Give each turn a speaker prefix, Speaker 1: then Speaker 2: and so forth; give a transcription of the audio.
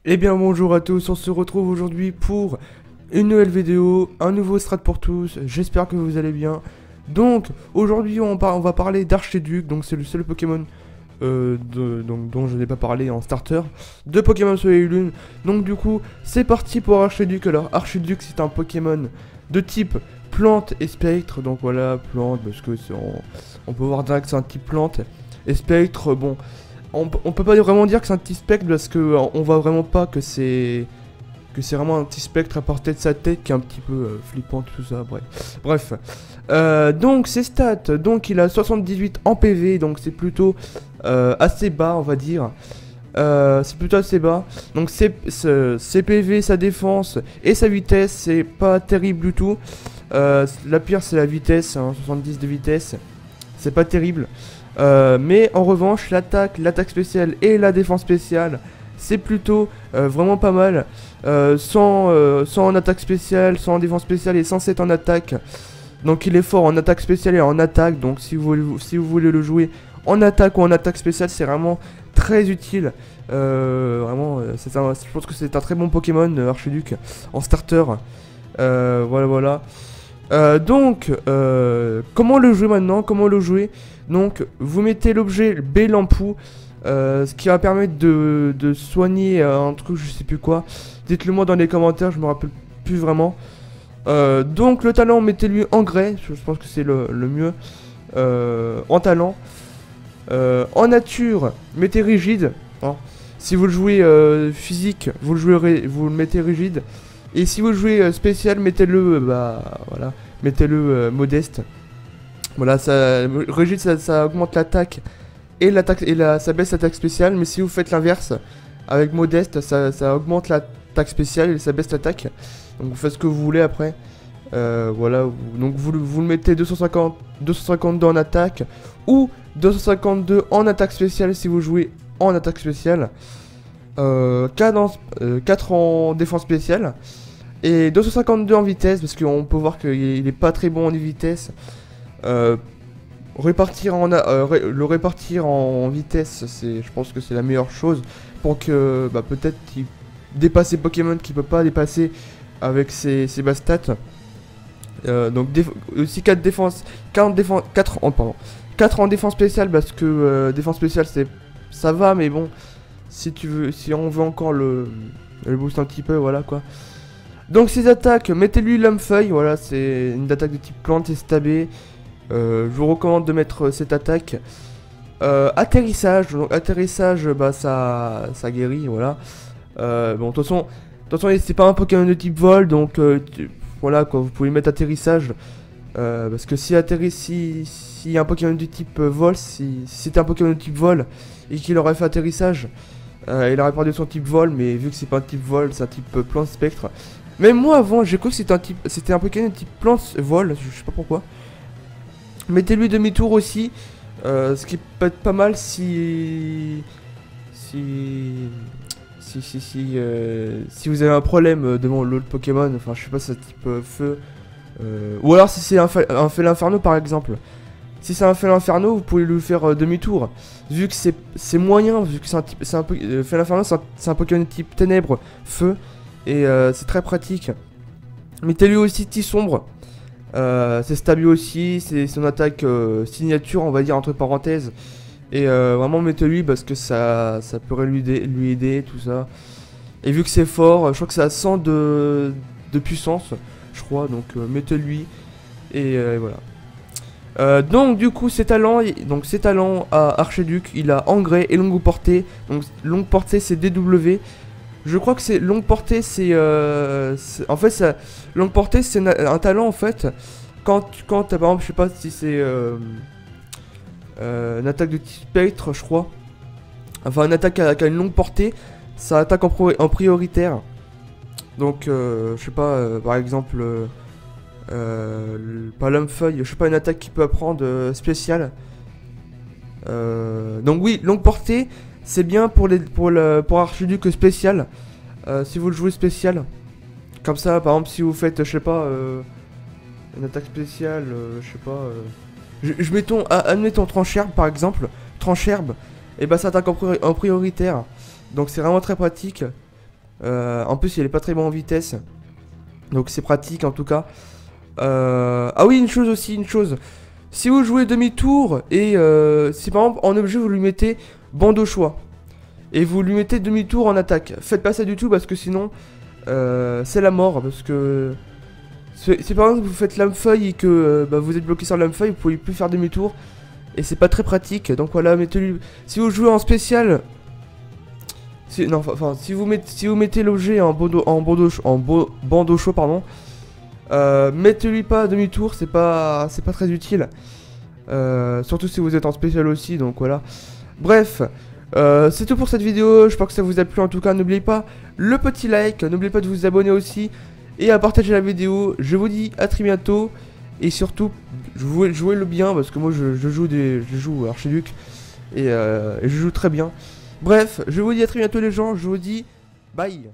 Speaker 1: Eh bien bonjour à tous, on se retrouve aujourd'hui pour une nouvelle vidéo, un nouveau strat pour tous, j'espère que vous allez bien. Donc aujourd'hui on va parler d'Archiduc, donc c'est le seul Pokémon dont je n'ai pas parlé en starter, de Pokémon Soleil et Lune. Donc du coup c'est parti pour Archiduc. Alors Archiduc c'est un Pokémon de type plante et spectre, donc voilà, plante parce que on peut voir direct que c'est un type plante, et spectre, bon... On peut pas vraiment dire que c'est un petit spectre parce que on voit vraiment pas que c'est vraiment un petit spectre à portée de sa tête qui est un petit peu flippant, tout ça, bref. Donc ses stats, donc il a 78 en PV, donc c'est plutôt assez bas on va dire. C'est plutôt assez bas. Donc ses PV, sa défense et sa vitesse, c'est pas terrible du tout. La pire c'est la vitesse, hein, 70 de vitesse, c'est pas terrible. Mais en revanche l'attaque spéciale et la défense spéciale c'est plutôt vraiment pas mal, sans en attaque spéciale, sans en défense spéciale et sans 7 en attaque. Donc il est fort en attaque spéciale et en attaque, donc si vous voulez le jouer en attaque ou en attaque spéciale c'est vraiment très utile. Vraiment je pense que c'est un très bon Pokémon, Archiduc, en starter. Voilà. Donc, comment le jouer maintenant? Comment le jouer? Donc, vous mettez l'objet Bélampou, ce qui va permettre de soigner un truc, je sais plus quoi. Dites-le moi dans les commentaires, je me rappelle plus vraiment. Donc, le talent, mettez-lui engrais, je pense que c'est le mieux. En talent. En nature, mettez rigide. Hein. Si vous le jouez physique, vous le mettez rigide. Et si vous jouez spécial, mettez-le, voilà, mettez-le modeste. Voilà, rigide, ça augmente l'attaque et ça baisse l'attaque spéciale. Mais si vous faites l'inverse, avec modeste, ça augmente l'attaque spéciale et ça baisse l'attaque. Donc vous faites ce que vous voulez après. Voilà, donc vous le mettez 252 en attaque ou 252 en attaque spéciale si vous jouez en attaque spéciale. 4 en défense spéciale et 252 en vitesse parce qu'on peut voir qu'il est pas très bon en vitesse. Le répartir en vitesse, je pense que c'est la meilleure chose pour que peut-être qu'il dépasse les Pokémon qu'il peut pas dépasser avec ses basses stats. Donc aussi 4 en défense spéciale parce que défense spéciale ça va, mais bon, si on veut encore le boost un petit peu, voilà quoi. Donc ses attaques, mettez-lui Lame-Feuille, voilà, c'est une attaque de type plante et stabé. Je vous recommande de mettre cette attaque. Atterrissage, donc atterrissage, ça guérit, voilà. Bon, de toute façon, c'est pas un Pokémon de type vol, donc voilà quoi, vous pouvez mettre atterrissage. Parce que si y a un Pokémon du type vol, si c'était un Pokémon de type vol et qu'il aurait fait atterrissage, il aurait perdu son type vol, mais vu que c'est pas un type vol, c'est un type plante spectre. Même moi avant, j'ai cru que c'était un Pokémon de type plante vol, je sais pas pourquoi. Mettez-lui demi-tour aussi, ce qui peut être pas mal si vous avez un problème devant l'autre Pokémon, enfin je sais pas, c'est type feu. Ou alors si c'est un Félin Inferno par exemple. Si c'est un Félin Inferno, vous pouvez lui faire demi-tour. Vu que c'est moyen, vu que Félin Inferno c'est un Pokémon de type ténèbres, feu. Et c'est très pratique. Mettez-lui aussi Tisombre. C'est stable aussi, c'est son attaque signature, on va dire entre parenthèses. Et vraiment mettez-lui parce que ça pourrait lui aider, tout ça. Et vu que c'est fort, je crois que ça a 100 de puissance, je crois, donc mettez-lui. Et voilà. Donc du coup ses talents à Archiduc, il a engrais et longue portée. Donc longue portée c'est DW. Je crois que c'est longue portée, en fait longue portée c'est un talent en fait. Quand par exemple, je sais pas si c'est une attaque de type spectre, je crois. Enfin une attaque qui a une longue portée, ça attaque en prioritaire. Donc je sais pas, par exemple pas Lame-Feuille, je sais pas, une attaque qui peut apprendre spéciale. Donc oui, longue portée. C'est bien pour Archiduc spécial. Si vous le jouez spécial. Comme ça, par exemple, si vous faites, je sais pas, une attaque spéciale, je sais pas. Admettons Trancherbe par exemple. Trancherbe, et ça attaque en prioritaire. Donc c'est vraiment très pratique. En plus, il est pas très bon en vitesse. Donc c'est pratique en tout cas. Ah oui, une chose. Si vous jouez demi-tour et si par exemple en objet vous lui mettez bande au choix et vous lui mettez demi-tour en attaque, faites pas ça du tout parce que sinon c'est la mort. Parce que si par exemple vous faites lame-feuille et que vous êtes bloqué sur lame-feuille, vous pouvez plus faire demi-tour et c'est pas très pratique. Donc voilà, mettez-lui. Si vous jouez en spécial, si vous mettez l'objet en bande au choix, pardon. Mettez-lui pas à demi-tour, c'est pas très utile. Surtout si vous êtes en spécial aussi, donc voilà. Bref, c'est tout pour cette vidéo, j'espère que ça vous a plu en tout cas. N'oubliez pas le petit like, n'oubliez pas de vous abonner aussi et à partager la vidéo. Je vous dis à très bientôt et surtout jouez le bien parce que moi je joue Archiduc et je joue très bien. Bref, je vous dis à très bientôt les gens, je vous dis bye.